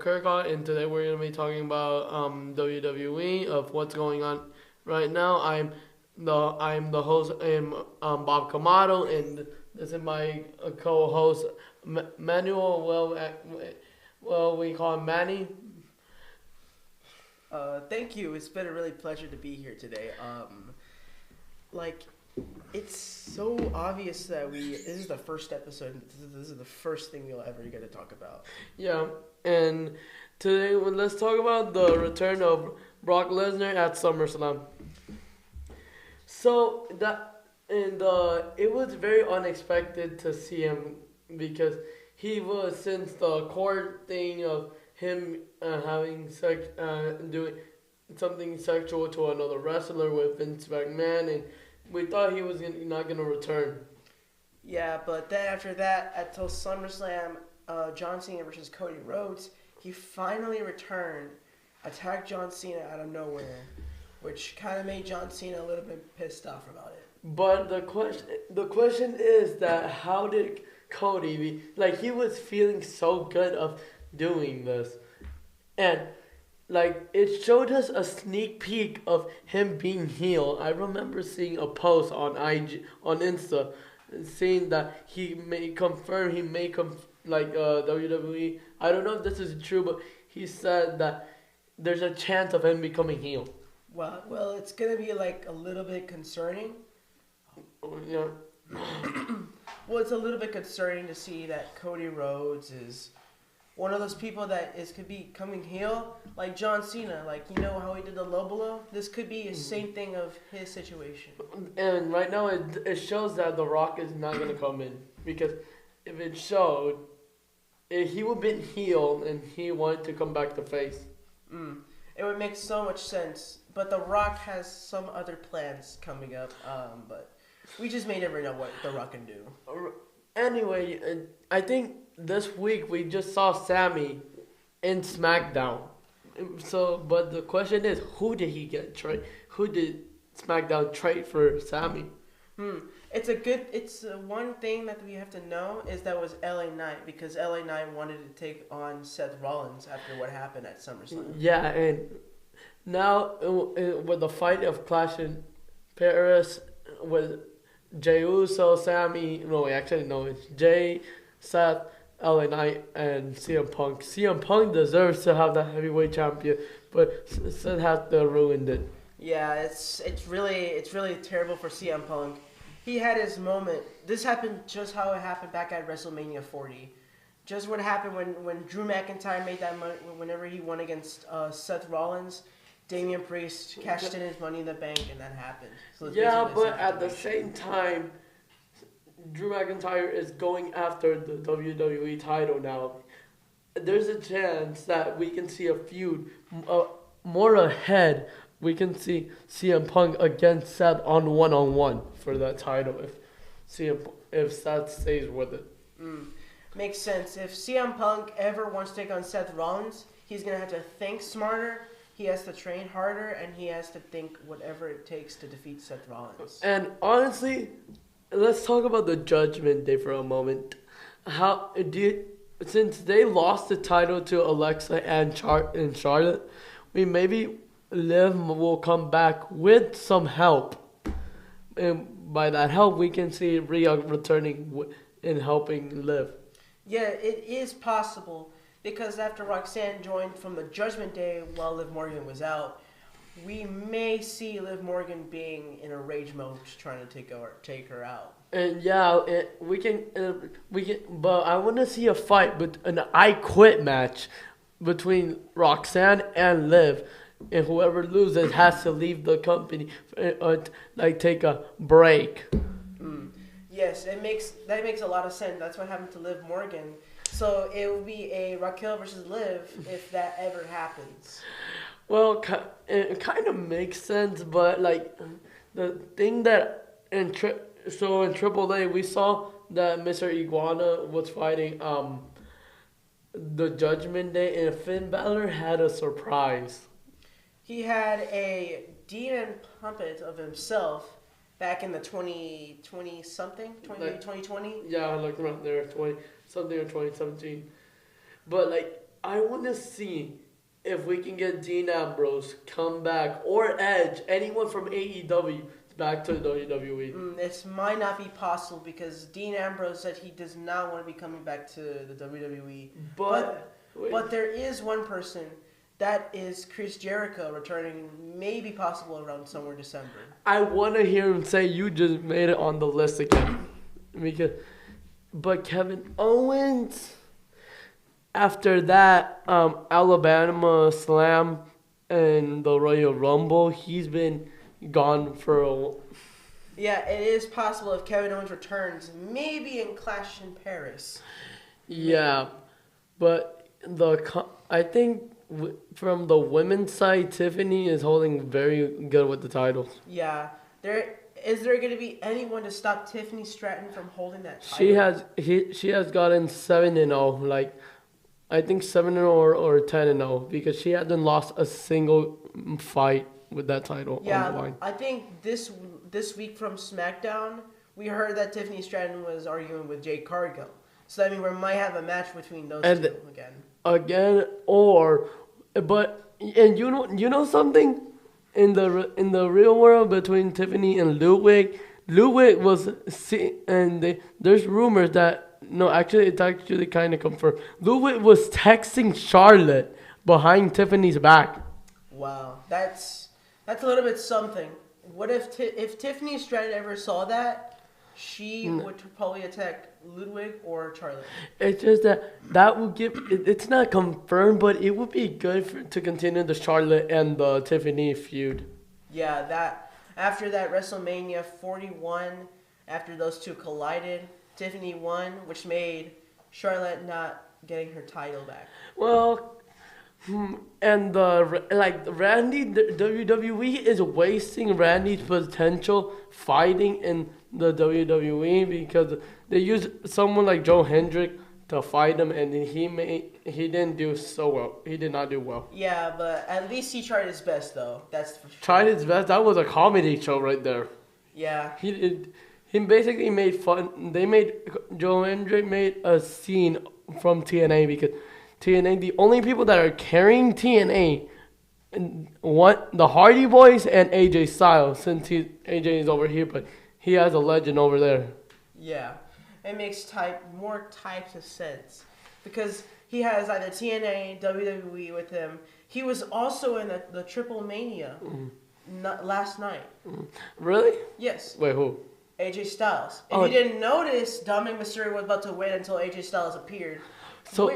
KirKong, and today we're going to be talking about WWE of what's going on right now. I'm the host, Bob Camato, and this is my co-host Manuel. Well, we call him Manny. Thank you. It's been a really pleasure to be here today. Like, it's so obvious that this is the first episode. This is the first thing we'll ever get to talk about. Yeah, and today let's talk about the return of Brock Lesnar at SummerSlam. So it was very unexpected to see him because he was, since the court thing of him having sex, doing something sexual to another wrestler with Vince McMahon, and we thought he was not gonna return. Yeah, but then after that, until SummerSlam, John Cena versus Cody Rhodes, he finally returned, attacked John Cena out of nowhere, which kind of made John Cena a little bit pissed off about it. But the question is that how did Cody he was feeling so good of doing this, and it showed us a sneak peek of him being heel. I remember seeing a post on Insta, saying that he may confirm WWE. I don't know if this is true, but he said that there's a chance of him becoming heel. Well, it's gonna be a little bit concerning. Yeah. Well, it's a little bit concerning to see that Cody Rhodes is one of those people that could be coming heel, like John Cena. You know how he did the low blow? This could be the same thing of his situation. And right now it shows that The Rock is not going to come in. Because if it showed, he would have been heel and he wanted to come back to face. It would make so much sense. But The Rock has some other plans coming up. But we just may never know what The Rock can do. Anyway, I think this week we just saw Sammy in SmackDown. But the question is, who did he get trade? Who did SmackDown trade for Sammy? It's one thing that we have to know is that was LA Knight, because LA Knight wanted to take on Seth Rollins after what happened at SummerSlam. Yeah, and now with the fight of Clash in Paris with Jey Uso, Sammy, it's Jay, Seth, LA Knight, and CM Punk. CM Punk deserves to have the heavyweight champion, but Seth has to ruined it. Yeah, it's really terrible for CM Punk. He had his moment. This happened just how it happened back at WrestleMania 40. Just what happened when Drew McIntyre made that money, whenever he won against Seth Rollins. Damian Priest cashed in his Money in the Bank, and that happened. So yeah, but at the same time, Drew McIntyre is going after the WWE title now. There's a chance that we can see a feud more ahead. We can see CM Punk against Seth on one-on-one for that title if Seth stays with it. Makes sense. If CM Punk ever wants to take on Seth Rollins, he's going to have to think smarter. He has to train harder, and he has to think whatever it takes to defeat Seth Rollins. And honestly, let's talk about the Judgment Day for a moment. Since they lost the title to Alexa and Charlotte, maybe Liv will come back with some help. And by that help, we can see Rhea returning and helping Liv. Yeah, it is possible. Because after Roxanne joined from the Judgment Day while Liv Morgan was out, we may see Liv Morgan being in a rage mode, trying to take her out. And yeah, we can. But I want to see a fight, an I Quit match between Roxanne and Liv, and whoever loses has to leave the company, take a break. Yes, that makes a lot of sense. That's what happened to Liv Morgan. So it will be a Raquel versus Liv if that ever happens. Well, it kind of makes sense, but the thing that in AAA we saw that Mr. Iguana was fighting the Judgment Day, and Finn Balor had a surprise. He had a demon puppet of himself back in the 2020. Yeah, around there, 20 something or 2017. But I want to see if we can get Dean Ambrose come back or Edge, anyone from AEW back to the WWE. This might not be possible because Dean Ambrose said he does not want to be coming back to the WWE. But there is one person. That is Chris Jericho returning, maybe possible around somewhere December. I want to hear him say you just made it on the list again. But Kevin Owens, after that Alabama Slam and the Royal Rumble, he's been gone for a... Yeah, it is possible if Kevin Owens returns, maybe in Clash in Paris. Yeah, but I think from the women's side, Tiffany is holding very good with the titles. Yeah, is there going to be anyone to stop Tiffany Stratton from holding that title? She has gotten 7-0, like I think 7-0 or 10-0 because she hasn't lost a single fight with that title on the line. I think this week from SmackDown, we heard that Tiffany Stratton was arguing with Jade Cargill. So I mean, we might have a match between those two again. And you know something, in the real world between Tiffany and Ludwig was there's rumors that it's actually kind of confirmed. Ludwig was texting Charlotte behind Tiffany's back. Wow, that's a little bit something. What if Tiffany Stratton ever saw that? She would probably attack Ludwig or Charlotte. It's just that would give... It's not confirmed, but it would be good to continue the Charlotte and the Tiffany feud. Yeah, after that WrestleMania 41, after those two collided, Tiffany won, which made Charlotte not getting her title back. Well... And Randy, WWE is wasting Randy's potential fighting in the WWE because they used someone like Joe Hendrick to fight him, and he didn't do so well. He did not do well. Yeah, but at least he tried his best, though. That's for sure. Tried his best. That was a comedy show right there. Yeah. He basically made fun. Joe Hendrick made a scene from TNA because TNA, the only people that are carrying TNA, the Hardy Boys and AJ Styles, since AJ is over here, but he has a legend over there. Yeah, it makes more types of sense because he has either TNA, WWE with him. He was also in the Triple Mania last night. Really? Yes. Wait, who? AJ Styles. If you didn't notice, Dominic Mysterio was about to win until AJ Styles appeared. So.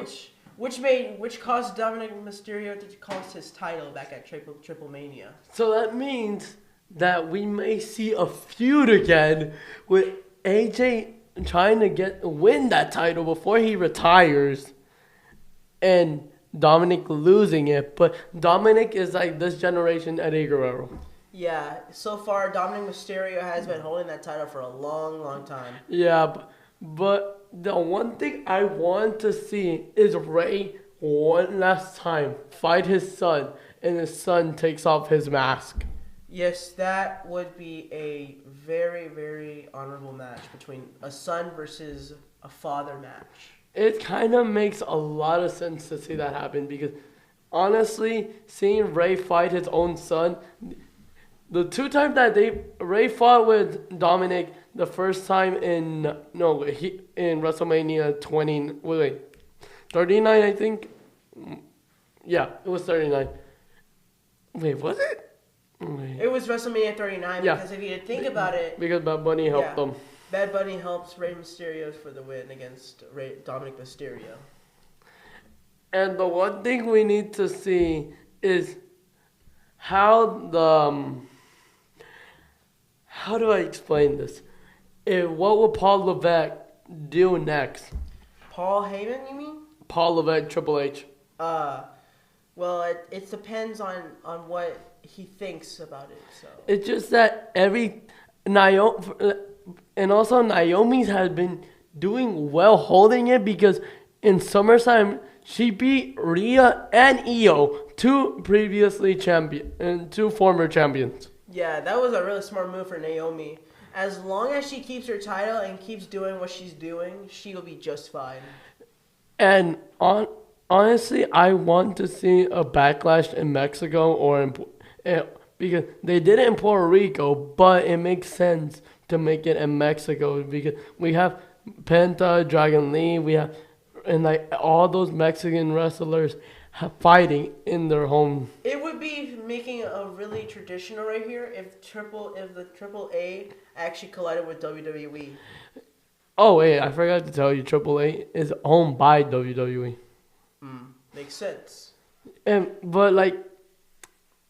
Which caused Dominic Mysterio to cost his title back at Triple Mania. So that means that we may see a feud again with AJ trying to win that title before he retires, and Dominic losing it. But Dominic is like this generation Eddie Guerrero. Yeah, so far Dominic Mysterio has been holding that title for a long, long time. Yeah, but the one thing I want to see is Ray one last time fight his son, and his son takes off his mask. Yes, that would be a very, very honorable match between a son versus a father match. It kind of makes a lot of sense to see that happen because, honestly, seeing Ray fight his own son, the two times that Ray fought with Dominic, the first time in WrestleMania 39, I think. Yeah, it was 39. Wait, was it? Wait. It was WrestleMania 39 because if you think about it, because Bad Bunny helped them. Bad Bunny helps Rey Mysterio for the win against Dominic Mysterio. And the one thing we need to see is how do I explain this? What will Paul Levesque do next? Paul Heyman, you mean? Paul Levesque, Triple H. Well, it depends on what he thinks about it. So it's just that Naomi's has been doing well holding it because in SummerSlam she beat Rhea and Io, two former champions. Yeah, that was a really smart move for Naomi. As long as she keeps her title and keeps doing what she's doing, she'll be just fine. And Honestly, I want to see a backlash in Mexico eh, because they did it in Puerto Rico, but it makes sense to make it in Mexico because we have Penta, Dragon Lee, we have and like all those Mexican wrestlers fighting in their home. It would be making a really traditional right here if the Triple A actually collided with WWE. Oh wait, I forgot to tell you, Triple A is owned by WWE. Makes sense. And but like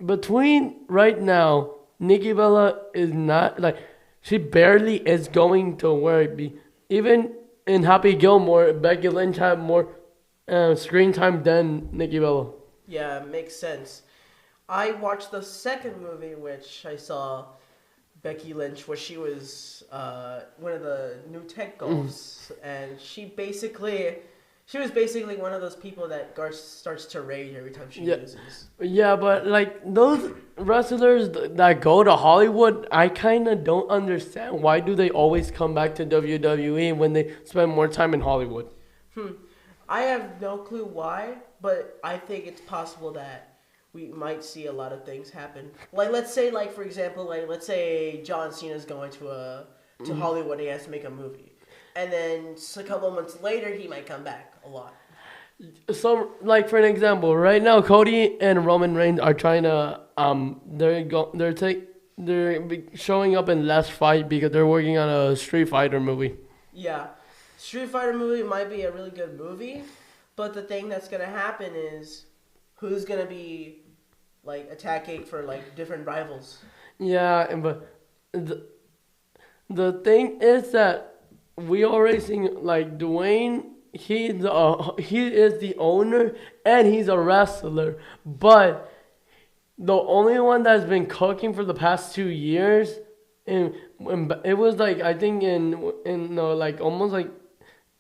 between right now, Nikki Bella is not like she barely is going to work. Even in Happy Gilmore, Becky Lynch had more screen time than Nikki Bella. Yeah, makes sense. I watched the second movie, which I saw Becky Lynch, where she was one of the new tech golfs, and she was basically one of those people that starts to rage every time she loses. Yeah, but like those wrestlers that go to Hollywood, I kind of don't understand why do they always come back to WWE when they spend more time in Hollywood. I have no clue why, but I think it's possible that we might see a lot of things happen. Like let's say, like for example, like let's say John Cena's going to Hollywood and he has to make a movie, and then a couple of months later he might come back a lot. So, like for an example, right now Cody and Roman Reigns are trying to they're showing up in Last Fight because they're working on a Street Fighter movie. Yeah, Street Fighter movie might be a really good movie, but the thing that's gonna happen is who's gonna be like attacking for like different rivals. Yeah, but the thing is that we already seen like Dwayne. He is the owner and he's a wrestler, but the only one that's been cooking for the past 2 years, and it was like I think in no like almost like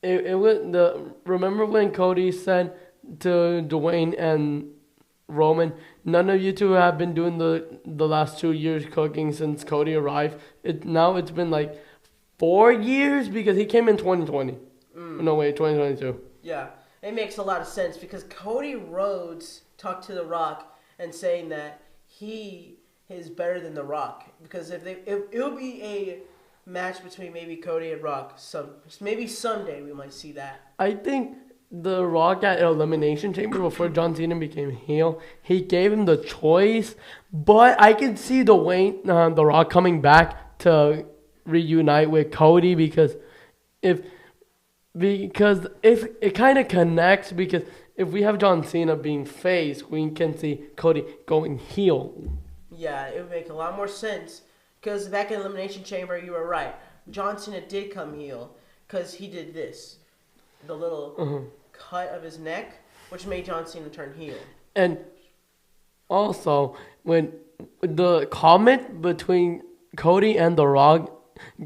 it was the remember when Cody said to Dwayne and Roman, none of you two have been doing the last 2 years cooking since Cody arrived. It's been like 4 years because he came in 2020. No wait, 2022. Yeah, it makes a lot of sense because Cody Rhodes talked to The Rock and saying that he is better than The Rock because it'll be a match between maybe Cody and Rock. Maybe someday we might see that. I think The Rock at Elimination Chamber before John Cena became heel, he gave him the choice, but I can see The Rock coming back to reunite with Cody because it kind of connects because if we have John Cena being face, we can see Cody going heel. Yeah, it would make a lot more sense because back in Elimination Chamber, you were right. John Cena did come heel because he did this, the little cut of his neck, which made John Cena turn heel. And also, when the comment between Cody and The Rock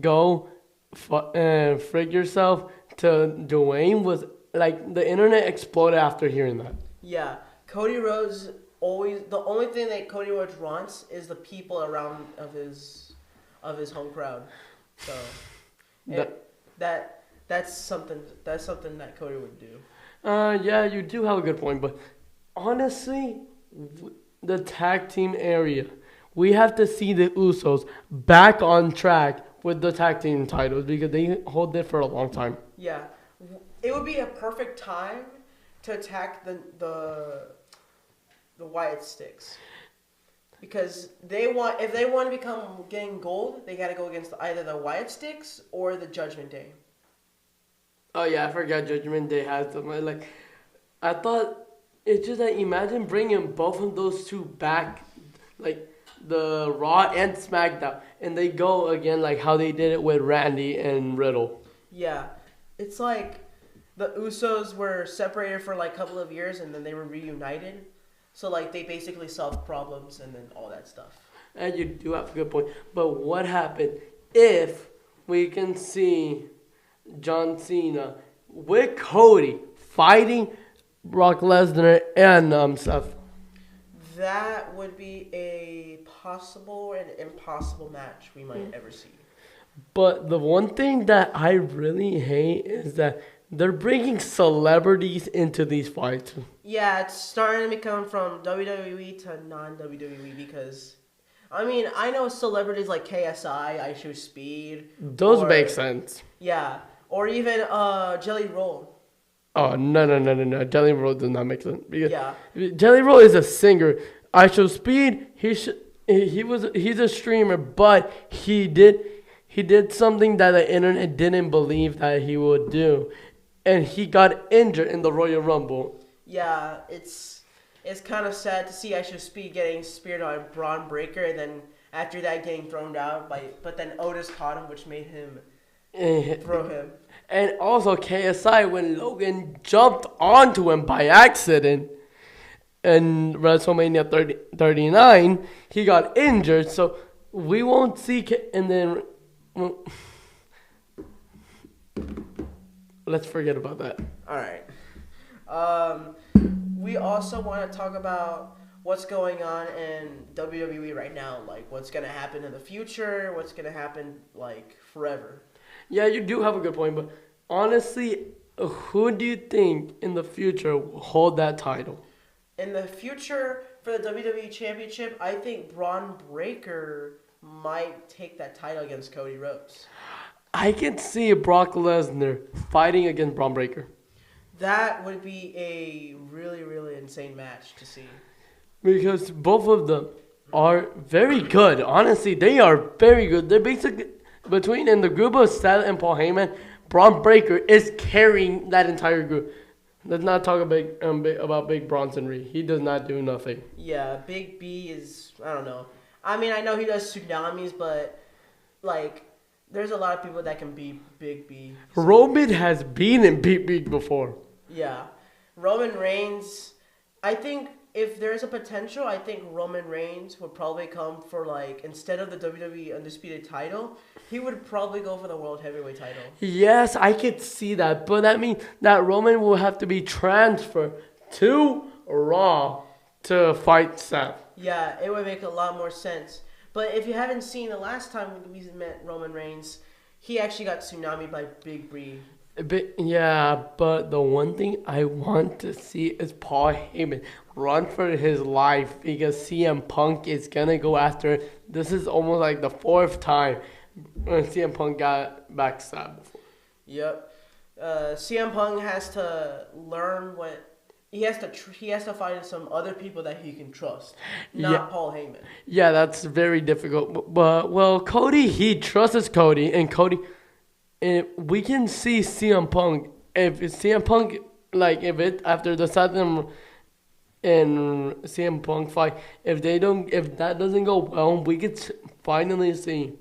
go frig yourself to Dwayne was like the internet exploded after hearing that. Yeah, Cody Rhodes the only thing that Cody Rhodes wants is the people around of his home crowd. So that's something that Cody would do. Yeah, you do have a good point, but honestly, the tag team area, we have to see the Usos back on track with the tag team titles because they hold it for a long time. Yeah, it would be a perfect time to attack the Wyatt Sticks because if they want to become getting gold, they got to go against either the Wyatt Sticks or the Judgment Day. Oh yeah, I forgot Judgment Day has them. Like, I thought it's just like imagine bringing both of those two back, like the Raw and SmackDown, and they go again like how they did it with Randy and Riddle. Yeah, it's like the Usos were separated for like a couple of years and then they were reunited. So like they basically solved problems and then all that stuff. And you do have a good point. But what happened if we can see John Cena with Cody fighting Brock Lesnar and Seth? That would be a possible and impossible match we might ever see. But the one thing that I really hate is that They're bringing celebrities into these fights. Yeah, it's starting to become from WWE to non-WWE because, I mean, I know celebrities like KSI, I Show Speed. Those make sense. Yeah, or even Jelly Roll. Oh, no. Jelly Roll does not make sense. Because Yeah. Jelly Roll is a singer. I Show Speed, he's a streamer, but he did something that the internet didn't believe that he would do. And he got injured in the Royal Rumble. Yeah, it's kind of sad to see I Show Speed getting speared on Braun Breaker, and then after that getting thrown out but then Otis caught him, which made him throw him. And also KSI, when Logan jumped onto him by accident in WrestleMania 39, he got injured. So we won't see. And then let's forget about that. All right. We also want to talk about what's going on in WWE right now, like what's going to happen in the future, what's going to happen like forever. Yeah, you do have a good point, but honestly, who do you think in the future will hold that title? In the future, for the WWE Championship, I think Braun Breaker might take that title against Cody Rhodes. I can see Brock Lesnar fighting against Braun Breaker. That would be a really, really insane match to see. Because both of them are very good. Honestly, they are very good. They're basically, between in the group of Seth and Paul Heyman, Braun Breaker is carrying that entire group. Let's not talk about Big Bronson Reed. He does not do nothing. Yeah, Big B is, I don't know. I mean, I know he does tsunamis, but, like, there's a lot of people that can beat Big B. So. Roman has been in Big B before. Yeah. Roman Reigns, I think if there's a potential, I think Roman Reigns would probably come for, like, instead of the WWE Undisputed title, he would probably go for the World Heavyweight title. Yes, I could see that. But that means that Roman will have to be transferred to Raw to fight Seth. Yeah, it would make a lot more sense. But if you haven't seen the last time we met Roman Reigns, he actually got tsunami by Big B. But the one thing I want to see is Paul Heyman run for his life because CM Punk is going to go after. This is almost like the fourth time when CM Punk got backstabbed before. Yep. CM Punk has to learn what... He has to find some other people that he can trust, not Paul Heyman. Yeah, that's very difficult. But Cody, he trusts Cody, and Cody... And we can see CM Punk. If CM Punk, after the Seth and CM Punk fight, if that doesn't go well, we could finally see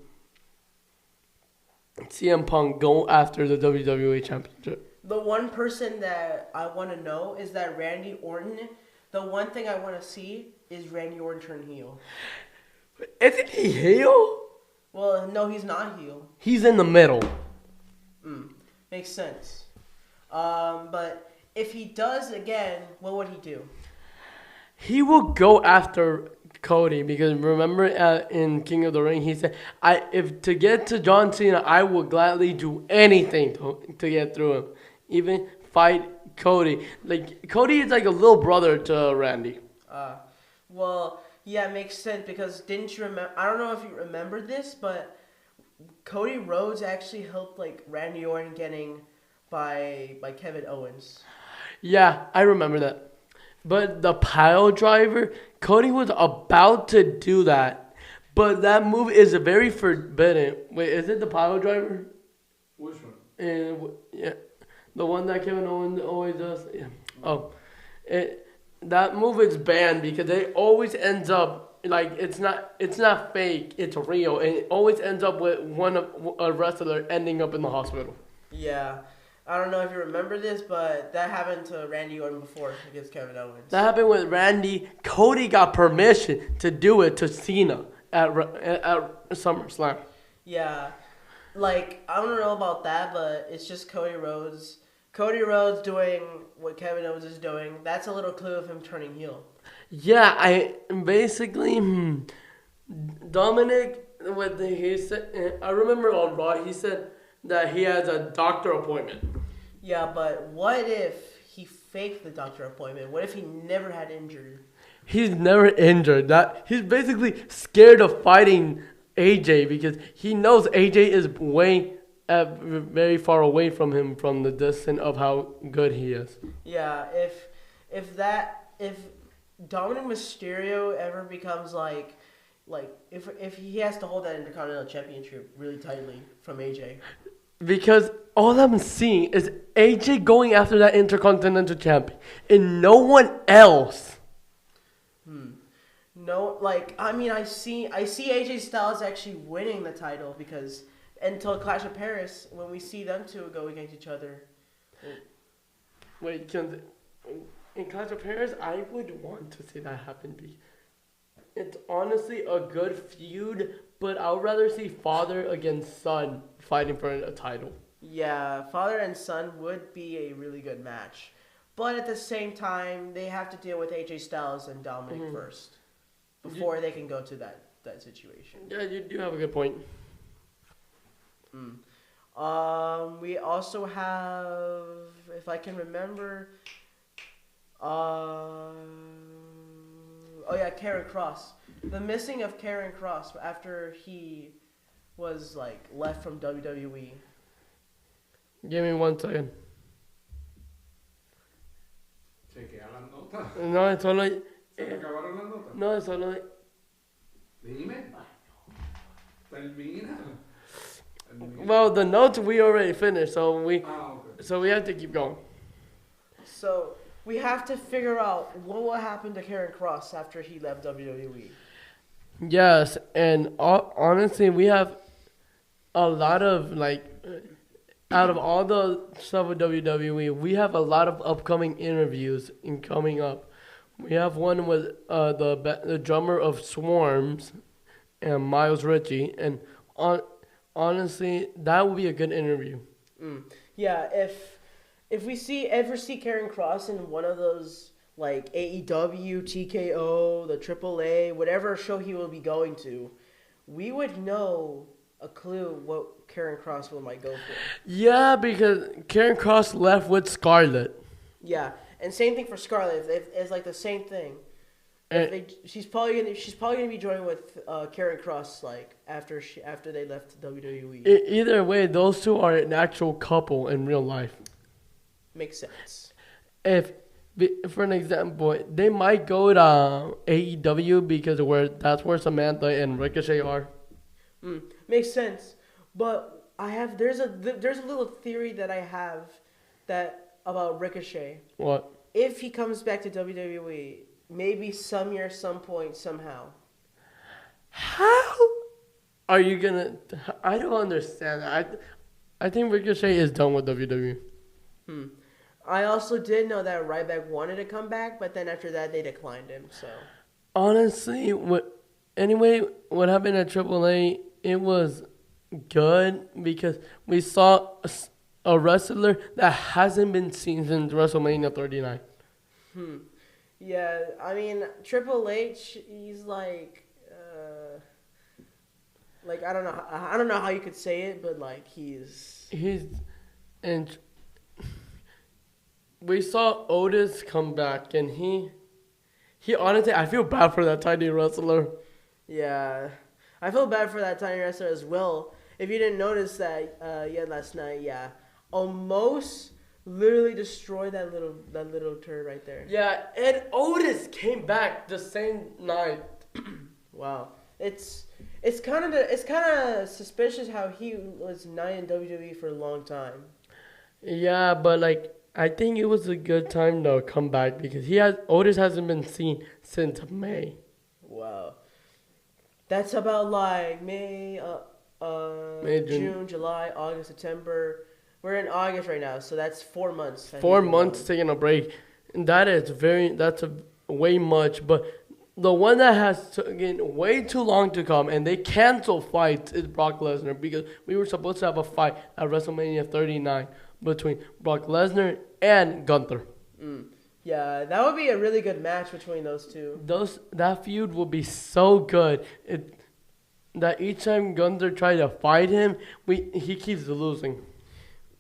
CM Punk go after the WWE Championship. The one person that I want to know is that Randy Orton. The one thing I want to see is Randy Orton turn heel. Isn't he heel? Well, no, he's not heel. He's in the middle. Makes sense. But if he does again, what would he do? He will go after Cody because remember in King of the Ring he said, "If to get to John Cena, I will gladly do anything to get through him, even fight Cody." Like Cody is like a little brother to Randy. Well, yeah, it makes sense because didn't you remember? I don't know if you remember this, but Cody Rhodes actually helped like Randy Orton getting by Kevin Owens. Yeah, I remember that. But the pile driver, Cody was about to do that. But that move is very forbidden. Wait, is it the pile driver? Which one? Yeah, the one that Kevin Owens always does. Yeah. Oh, that move is banned because it always ends up. Like it's not fake, it's real, and it always ends up with a wrestler ending up in the hospital. Yeah, I don't know if you remember this, but that happened to Randy Orton before against Kevin Owens. That happened with Randy. Cody got permission to do it to Cena at SummerSlam. Yeah, like I don't know about that, but it's just Cody Rhodes. Cody Rhodes doing what Kevin Owens is doing. That's a little clue of him turning heel. Yeah, Dominic, he said, I remember on Raw, he said that he has a doctor appointment. Yeah, but what if he faked the doctor appointment? What if he never had injury? He's never injured. That he's basically scared of fighting AJ because he knows AJ is very far away from him from the distance of how good he is. Yeah, if Dominic Mysterio ever becomes if he has to hold that Intercontinental Championship really tightly from AJ. Because all I'm seeing is AJ going after that Intercontinental Champion and no one else. No, I see AJ Styles actually winning the title because until Clash of Paris, when we see them two go against each other. Wait, in Clash of Paris, I would want to see that happen. It's honestly a good feud, but I would rather see father against son fighting for a title. Yeah, father and son would be a really good match. But at the same time, they have to deal with AJ Styles and Dominic first before they can go to that situation. Yeah, you do have a good point. We also have, if I can remember, Karrion Kross. The missing of Karrion Kross after he was left from WWE. Give me 1 second. Chequea las notas. No, es solo. ¿Se me acabaron las notas? No, es solo. Dime. Termina. Well, the notes we already finished, so we have to keep going. So we have to figure out what will happen to Karrion Kross after he left WWE. Yes, and honestly, we have a lot of out of all the stuff with WWE, we have a lot of upcoming interviews coming up. We have one with the drummer of Swarms and Miles Ritchie, and honestly, that would be a good interview. Yeah, if we ever see Karrion Kross in one of those AEW, TKO, the AAA, whatever show he will be going to, we would know a clue what Karrion Kross might go for. Yeah, because Karrion Kross left with Scarlett. Yeah, and same thing for Scarlett. It's the same thing. She's probably gonna be joining with Karrion Kross after they left WWE. Either way, those two are an actual couple in real life. Makes sense. For an example, they might go to AEW because that's where Samantha and Ricochet are. Makes sense. But there's a little theory that I have about Ricochet. What? If he comes back to WWE, maybe some year, some point, somehow. How are you gonna? I don't understand. I think Ricochet is done with WWE. I also did know that Ryback wanted to come back, but then after that they declined him. So honestly, what happened at AAA? It was good because we saw a wrestler that hasn't been seen since WrestleMania 39. Yeah, I mean Triple H, he's I don't know how you could say it, but and we saw Otis come back, and he honestly, I feel bad for that tiny wrestler. Yeah, I feel bad for that tiny wrestler as well. If you didn't notice that, last night, almost literally destroyed that little turd right there. Yeah, and Otis came back the same night. Wow, it's kind of suspicious how he was not in WWE for a long time. Yeah, but I think it was a good time to come back because Otis hasn't been seen since May. Wow, that's about May, June, July, August, September. We're in August right now, so that's 4 months. 4 months taking a break, and that's way much. But the one that has taken way too long to come, and they cancel fights, is Brock Lesnar because we were supposed to have a fight at WrestleMania 39 between Brock Lesnar and Gunther. Yeah, that would be a really good match between those two. That feud would be so good. That each time Gunther tried to fight him, he keeps losing.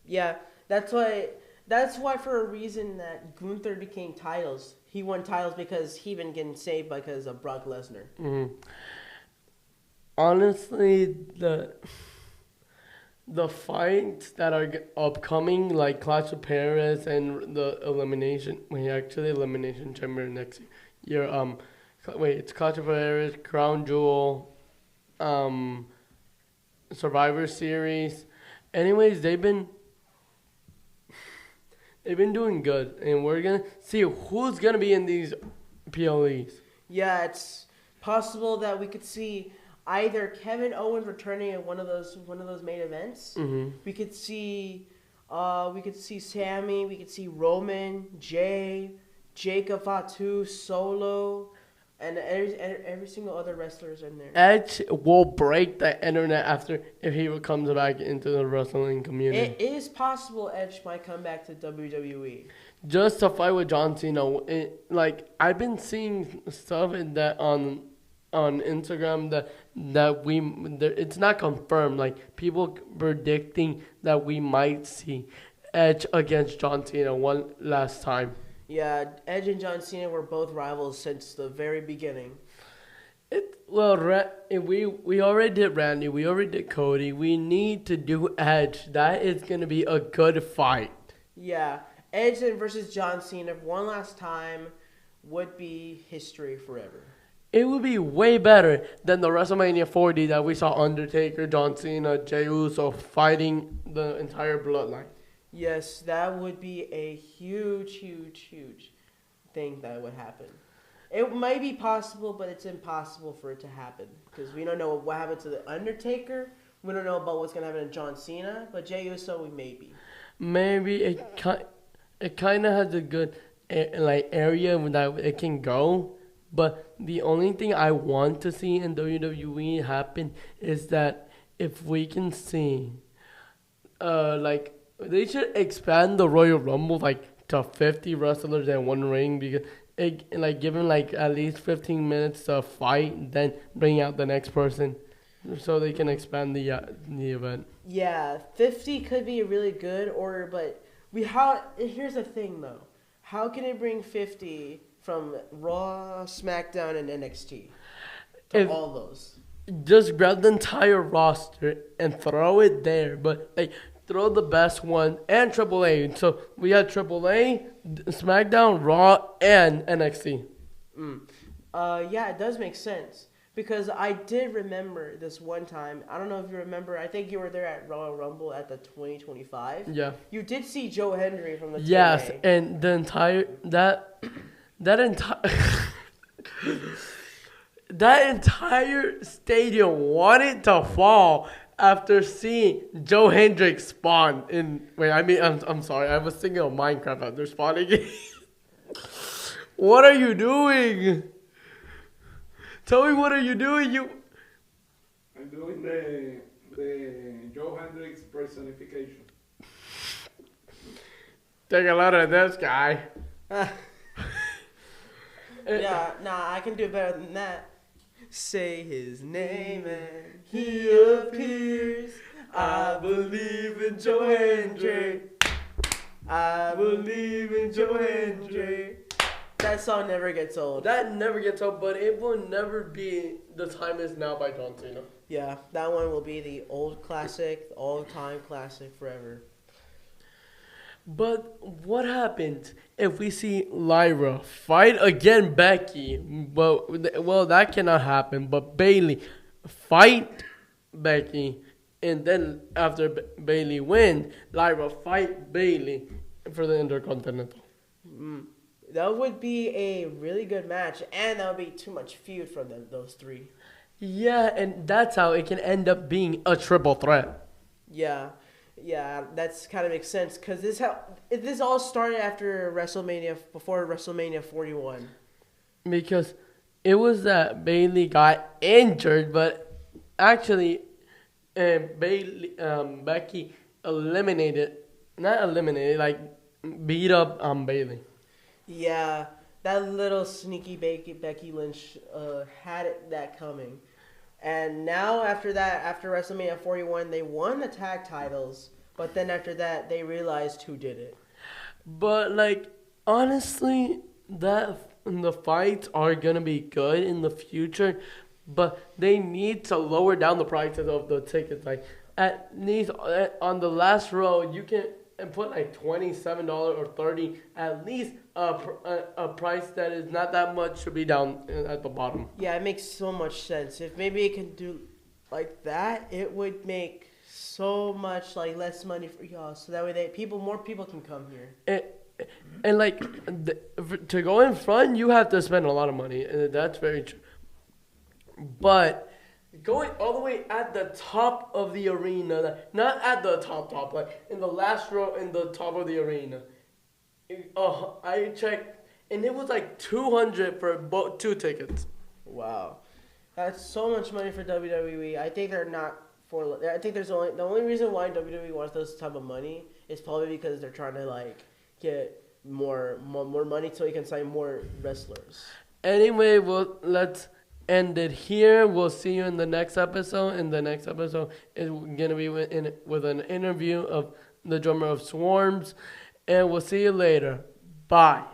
Yeah, that's why That's why, for a reason, that Gunther became titles. He won titles because he been getting saved because of Brock Lesnar. Mm-hmm. Honestly, the fights that are upcoming, like Clash of Paris and the Elimination Chamber next year. It's Clash of Paris, Crown Jewel, Survivor Series. Anyways, they've been doing good, and we're gonna see who's gonna be in these PLEs. Yeah, it's possible that we could see either Kevin Owens returning at one of those main events. Mm-hmm. We could see Sammy. We could see Roman, Jay, Jacob Fatu, Solo, and every single other wrestlers in there. Edge will break the internet if he comes back into the wrestling community. It is possible Edge might come back to WWE. Just to fight with John Cena. I've been seeing stuff in that on Instagram that it's not confirmed. Like, people predicting that we might see Edge against John Cena one last time. Yeah, Edge and John Cena were both rivals since the very beginning. We already did Randy. We already did Cody. We need to do Edge. That is going to be a good fight. Yeah, Edge versus John Cena one last time would be history forever. It would be way better than the WrestleMania 40 that we saw Undertaker, John Cena, Jey Uso fighting the entire bloodline. Yes, that would be a huge, huge, huge thing that would happen. It might be possible, but it's impossible for it to happen. Because we don't know what happened to The Undertaker. We don't know about what's going to happen to John Cena. But Jey Uso, maybe. Maybe it kind of has a good area that it can go. But the only thing I want to see in WWE happen is that if we can see, they should expand the Royal Rumble to 50 wrestlers in one ring, because give them at least 15 minutes to fight, then bring out the next person, so they can expand the event. Yeah, 50 could be a really good order, but here's the thing though, how can it bring 50 from Raw, SmackDown, and NXT to all those? Just grab the entire roster and throw it there, but throw the best one and AAA. So we had AAA, SmackDown, Raw, and NXT. Yeah, it does make sense. Because I did remember this one time. I don't know if you remember. I think you were there at Royal Rumble at the 2025. Yeah. You did see Joe Hendry from the TNA. Yes, and the entire that entire stadium wanted to fall after seeing Joe Hendricks spawn in. I'm sorry. I was thinking of Minecraft after spawning. What are you doing? Tell me, what are you doing? I'm doing the Joe Hendricks personification. Take a look at this guy. Yeah, I can do better than that. Say his name and he appears. I believe in Joe Hendrick. I believe in Joe Hendrick. That song never gets old. That never gets old, but it will never be The Time Is Now by John Cena. Yeah, that one will be the old classic, the all-time classic forever. But what happens if we see Lyra fight again Becky? Well, that cannot happen. But Bayley fight Becky, and then after Bayley wins, Lyra fight Bayley for the Intercontinental. That would be a really good match, and that would be too much feud from those three. Yeah, and that's how it can end up being a triple threat. Yeah, that's kind of makes sense, because this all started after before WrestleMania 41. Because it was that Bayley got injured, but actually, Becky beat up Bayley. Yeah, that little sneaky Becky Lynch had that coming. And now after WrestleMania 41, they won the tag titles, but then after that, they realized who did it. But like honestly, the fights are gonna be good in the future, but they need to lower down the prices of the tickets. Like at least on the last row, you can and put like $27 or 30. At least a price that is not that much should be down at the bottom. Yeah, it makes so much sense. If maybe it can do like that, it would make so much like less money for y'all. So that way, more people can come here. And like to go in front, you have to spend a lot of money, and that's very true. But going all the way at the top of the arena, not at the top, like in the last row in the top of the arena. I checked, and it was like 200 for both two tickets. Wow, that's so much money for WWE. I think they're not for. I think the only reason why WWE wants those type of money is probably because they're trying to like get more money so he can sign more wrestlers. Anyway, let's end it here. We'll see you in the next episode. And the next episode is gonna be with an interview of the drummer of Swarms. And we'll see you later. Bye.